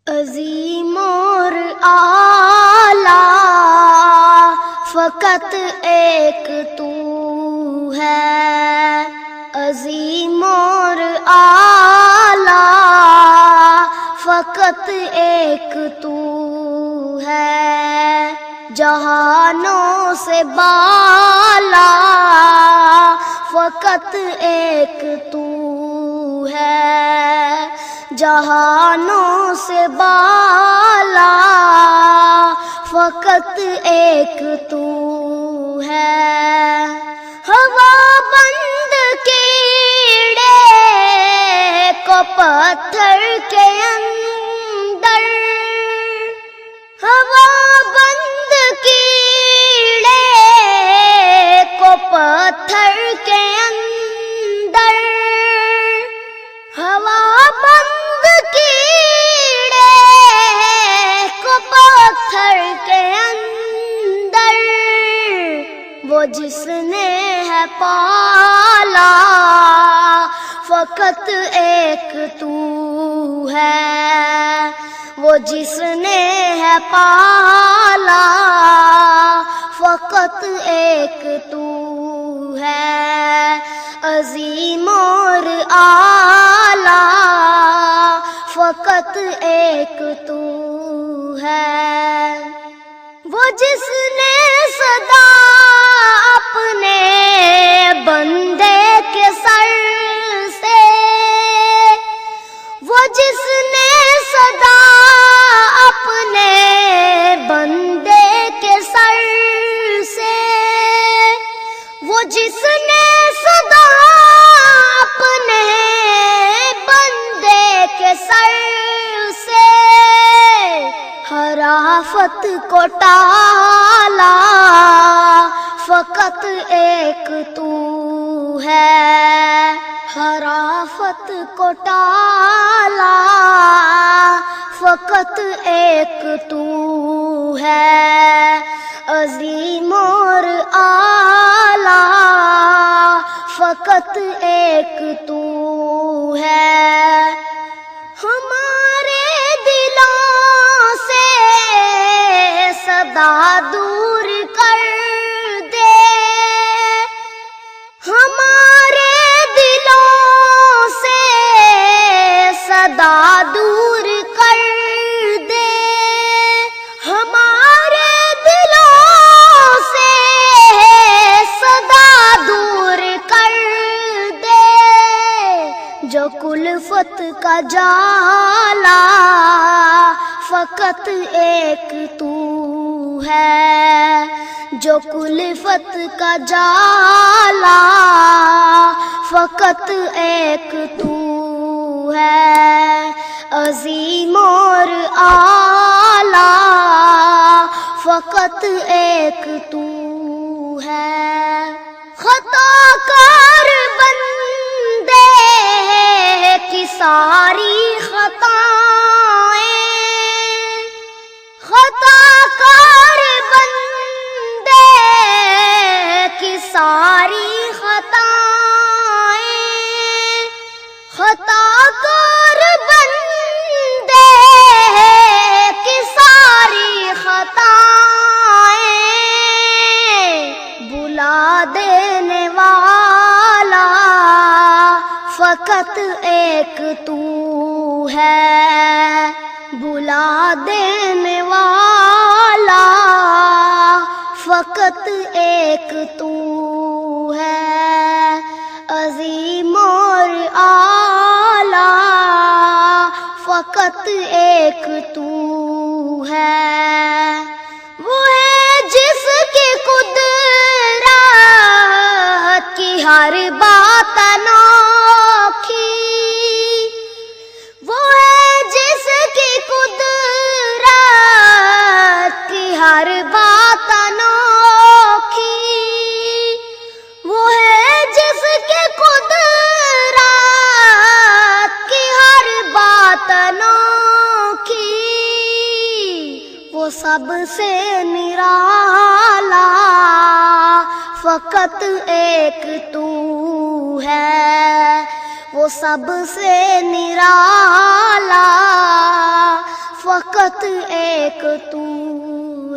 عظیم اور اعلیٰ فقط ایک تو ہے، عظیم اور اعلیٰ فقط ایک تو ہے، جہانوں سے بالا فقط ایک تو ہے، جہانوں سے بالا فقط ایک تو ہے، ہوا بند کیڑے کو پتھر کے اندر، ہوا بند کیڑے کو پتھر کے اندر، ہوا بند کیڑے کو پتھر کے اندر، وہ جس نے ہے پالا فقط ایک تو ہے، وہ جس نے ہے پالا فقط ایک تو ہے، عظیم اور اعلیٰ فقط ایک تو ہے، وہ جس نے صدا اپنے بندے کے سر سے، وہ جس نے صدا اپنے بندے کے سر سے، وہ جس نے صدا اپنے بندے کے سر سے ہر آفت کو ٹالا فقط ایک تو ہے، ہر آفت کو ٹالا فقط ایک تو ہے، عظیم اور اعلیٰ فقط ایک تو ہے، ہمارے دلوں سے صدا دور کر دے، ہمارے دلوں سے صدا دور کر دے، ہمارے دلوں سے صدا دور کر دے، جو کلفت کا جالا فقط ایک تو ہے، جو کلفت کا جالا فقط ایک تو ہے، عظیم اور اعلیٰ فقط ایک تو ہے، خطا کار بندے کی ساری خطائیں، خطا کار بندے کی ساری خطائیں، خطا کار بندے کی ساری خطائیں، بلا دینے والا فقط ایک تو ہے، بلا دینے والا فقط ایک تو ہے، عظیم اور اعلیٰ فقط ایک تو ہے، وہ ہے جس کی قدرت کی ہر بات انوکھی، وہ ہے جس کی قدرت کی ہر بات انوکھی، وہ ہے جس کی قدرت کی ہر بات انوکھی، وہ سب سے نرالا فقط ایک تو ہے، وہ سب سے نرالا فقط ایک تو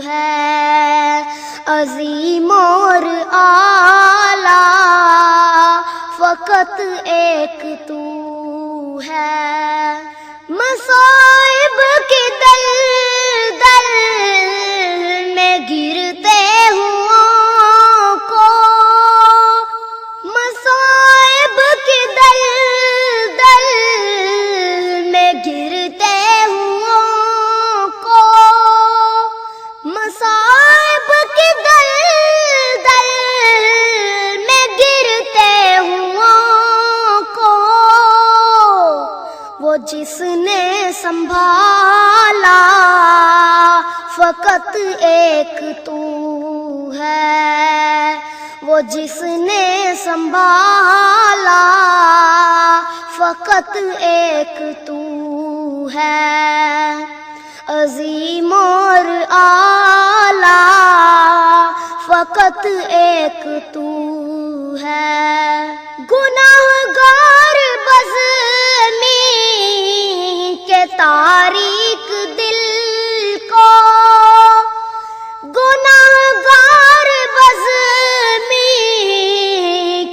ہے عظیم اور اعلیٰ، فقط ایک تو ہے مصائب کے دل دل میں گرتے ہوں کو، مصائب کے دل دل میں گرتے ہوں کو، مصائب کے دل دل میں گرتے ہوں کو، وہ جس نے سنبھالا فقط ایک تو ہے، وہ جس نے سنبھالا فقط ایک تو ہے عظیم اور اعلیٰ، فقط ایک تو ہے گناہگار بزمی کے تاریک دل کو، گناہگار بزمی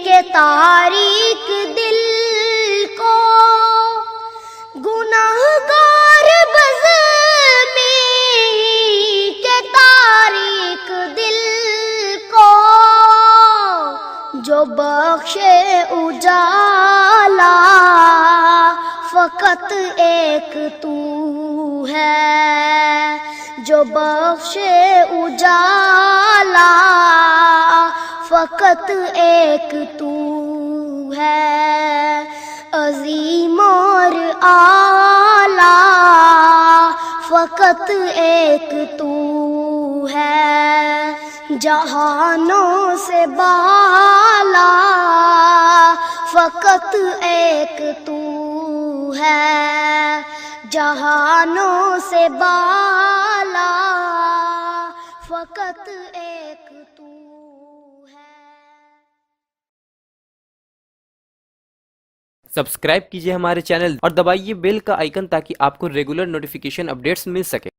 کے تاریک دل کو، گناہگار بزمی کے تاریک دل کو، جو بخشے اجالا فقط ایک تو ہے، جو بخشے اجالا فقط ایک تو ہے عظیم اور اعلیٰ، فقط ایک تو ہے جہانوں سے بالا، فقط ایک تو ہے جہانوں سے بالا، فقط ایک تو ہے۔ سبسکرائب کیجئے ہمارے چینل اور دبائیے بیل کا آئیکن تاکہ آپ کو ریگولر نوٹیفیکیشن اپڈیٹس مل سکے۔